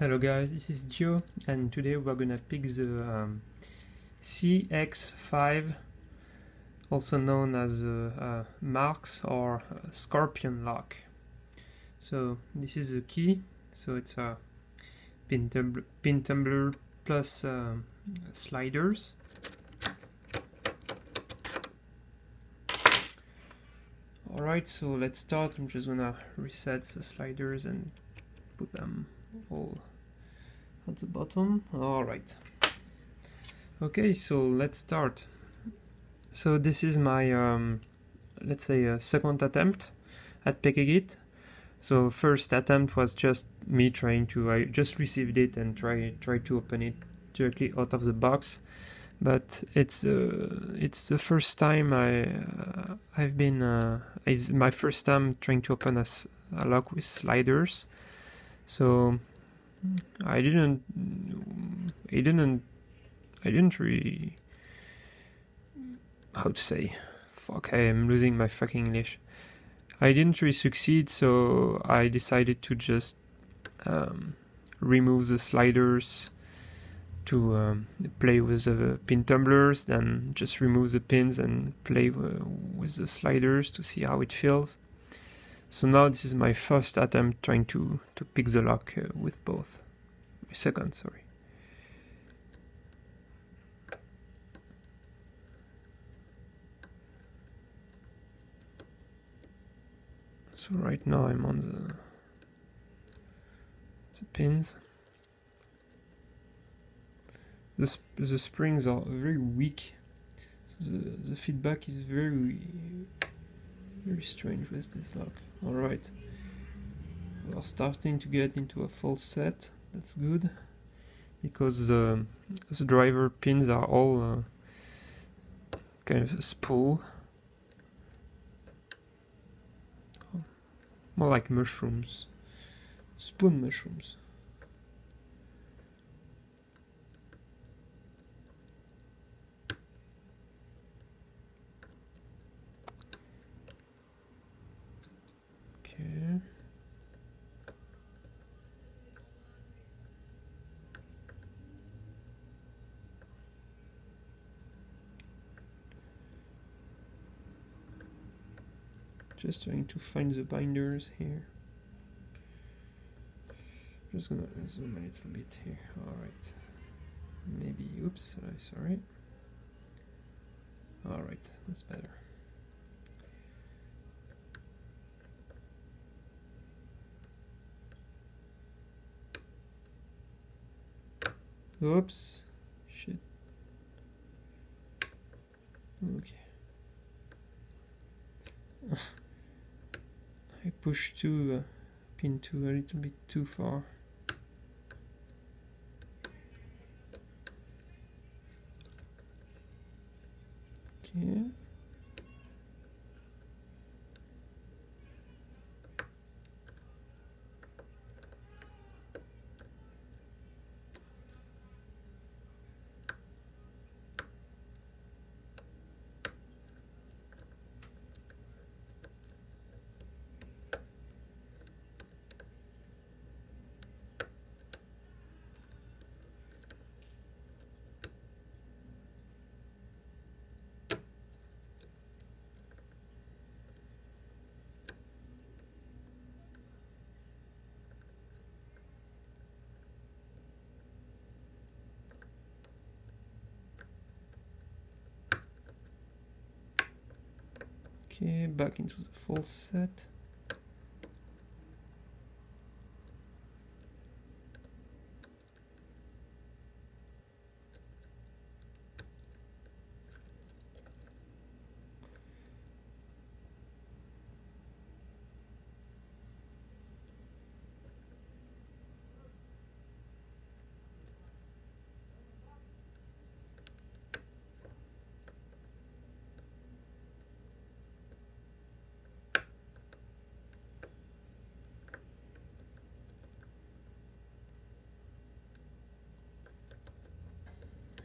Hello guys, this is Gio, and today we're gonna pick the CX5, also known as Marks or Scorpion lock. So this is the key, so it's a pin tumbler plus sliders. Alright, so let's start. I'm just gonna reset the sliders and put them all at the bottom. Alright. Okay, so let's start. So this is my, let's say, a second attempt at picking it. So first attempt was just me trying to, I just received it and try to open it directly out of the box. But it's the first time I've been, it's my first time trying to open a lock with sliders. So I didn't really, how to say, fuck, I am losing my fucking English. I didn't really succeed, so I decided to just remove the sliders to play with the pin tumblers, then just remove the pins and play with the sliders to see how it feels. So now this is my first attempt trying to pick the lock with both. My second, sorry. So right now I'm on the pins. The springs are very weak, so the feedback is very strange with this lock. Alright, we are starting to get into a full set. That's good, because the driver pins are all kind of a spool, more like mushrooms, spoon mushrooms. Okay. Just trying to find the binders here. Just gonna zoom a little bit here. Alright. Maybe, oops, sorry. Alright, that's better. Oops. Shit. Okay. I pushed pin 2 a little bit too far. Okay. Okay, back into the full set.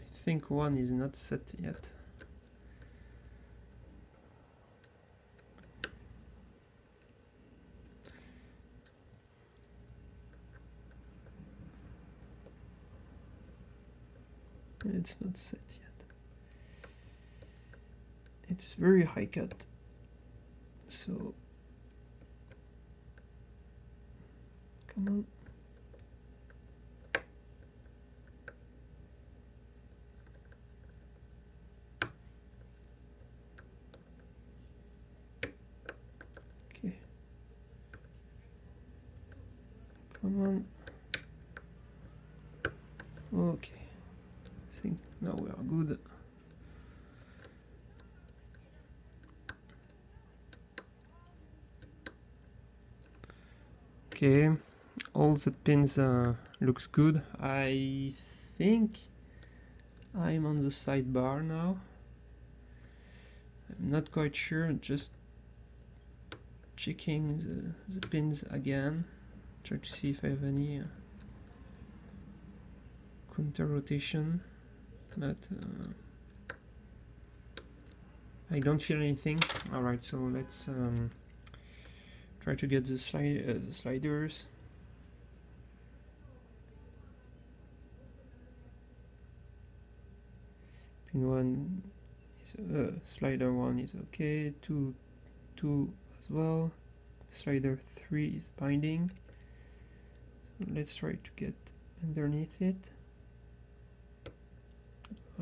I think one is not set yet. It's not set yet. It's very high cut, so come on. Okay, come on. Okay, I think now we are good. Okay, all the pins looks good. I think I'm on the sidebar now. I'm not quite sure, just checking the pins again. Try to see if I have any counter rotation, but I don't feel anything. Alright, so let's try to get the sliders. Pin 1 is slider 1 is okay, 2 as well. Slider 3 is binding. So let's try to get underneath it.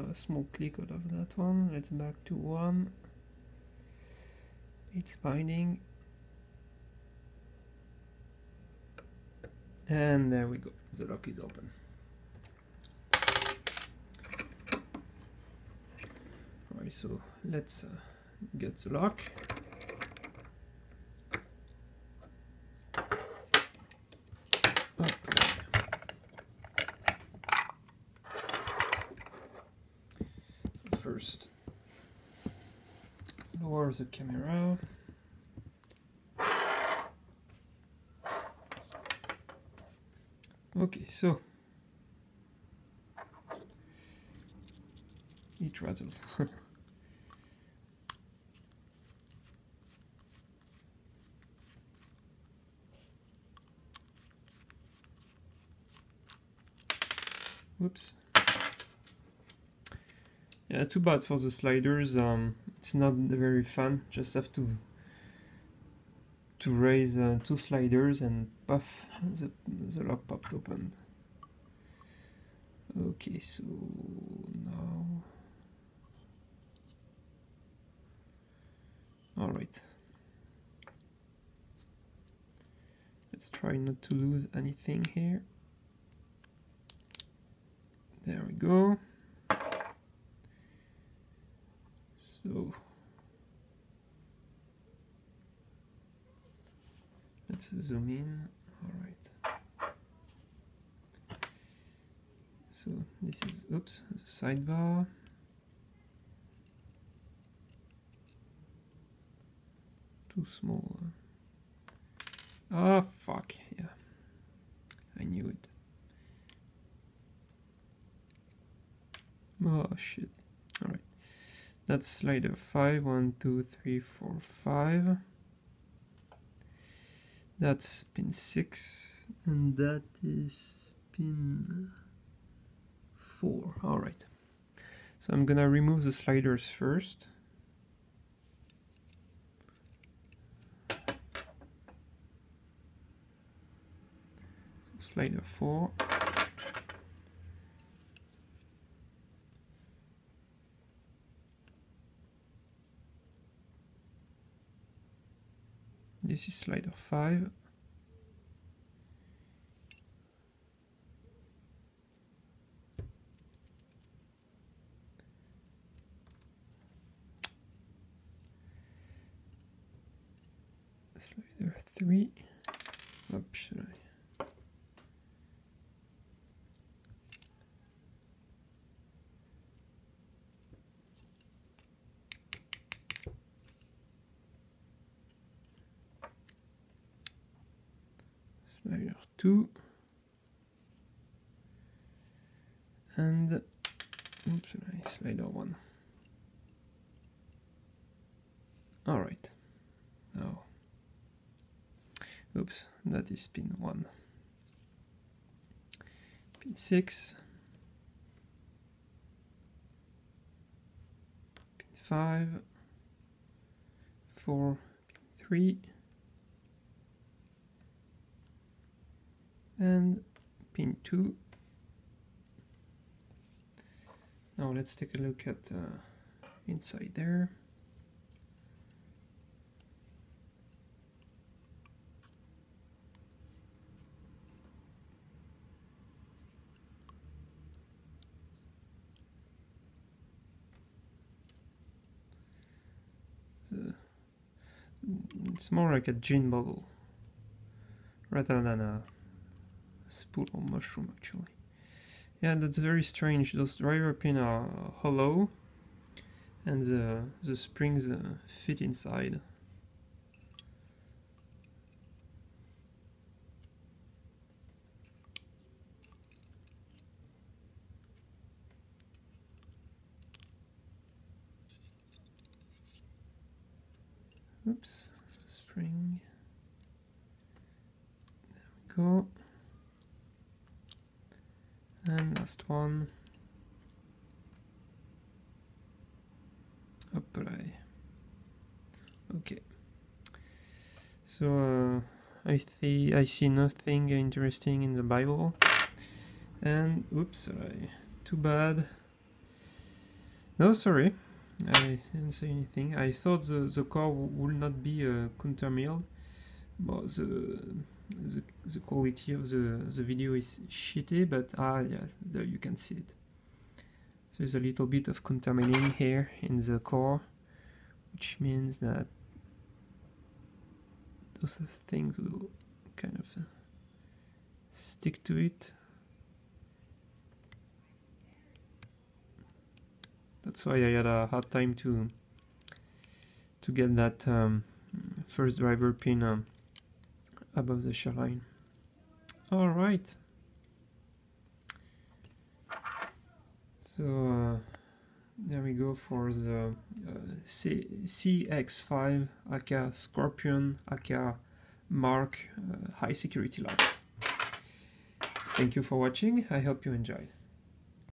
A small click out of that one. Let's back to 1. It's binding. And there we go. The lock is open. Alright, so let's get the lock. First, lower the camera. Okay, so it rattles. Whoops. Yeah, too bad for the sliders. It's not very fun. Just have to raise 2 sliders and puff, the lock popped open. Okay, so now, all right. Let's try not to lose anything here. There we go. So let's zoom in. All right. So this is, oops, the sidebar. Too small. Oh fuck, yeah. I knew it. Oh shit. Alright. That's slider 5. 1, 2, 3, 4, 5. That's pin 6. And that is pin 4. Alright. So I'm gonna remove the sliders first. So slider 4. This is slider 5. Slider 3. Oops, should I? Slider 2. And oops, slider 1. All right. Now, oops, that is pin 1. Pin 6. 5 4 3 and pin 2. Now let's take a look at inside there. It's more like a gin bottle rather than a spool or mushroom, actually. Yeah, that's very strange. Those driver pins are hollow and the springs fit inside. Oops, spring. There we go. And last one. Upright. Okay. So I see nothing interesting in the Bible. And oops, too bad. No, sorry, I didn't say anything. I thought the core would not be countermilled, but the quality of the video is shitty. But yeah, there you can see it. There's a little bit of countermilling here in the core, which means that those things will kind of stick to it. That's why I had a hard time to get that first driver pin above the shell line. All right. So there we go for the CX5 aka Scorpion aka Mark high security lock. Thank you for watching. I hope you enjoyed.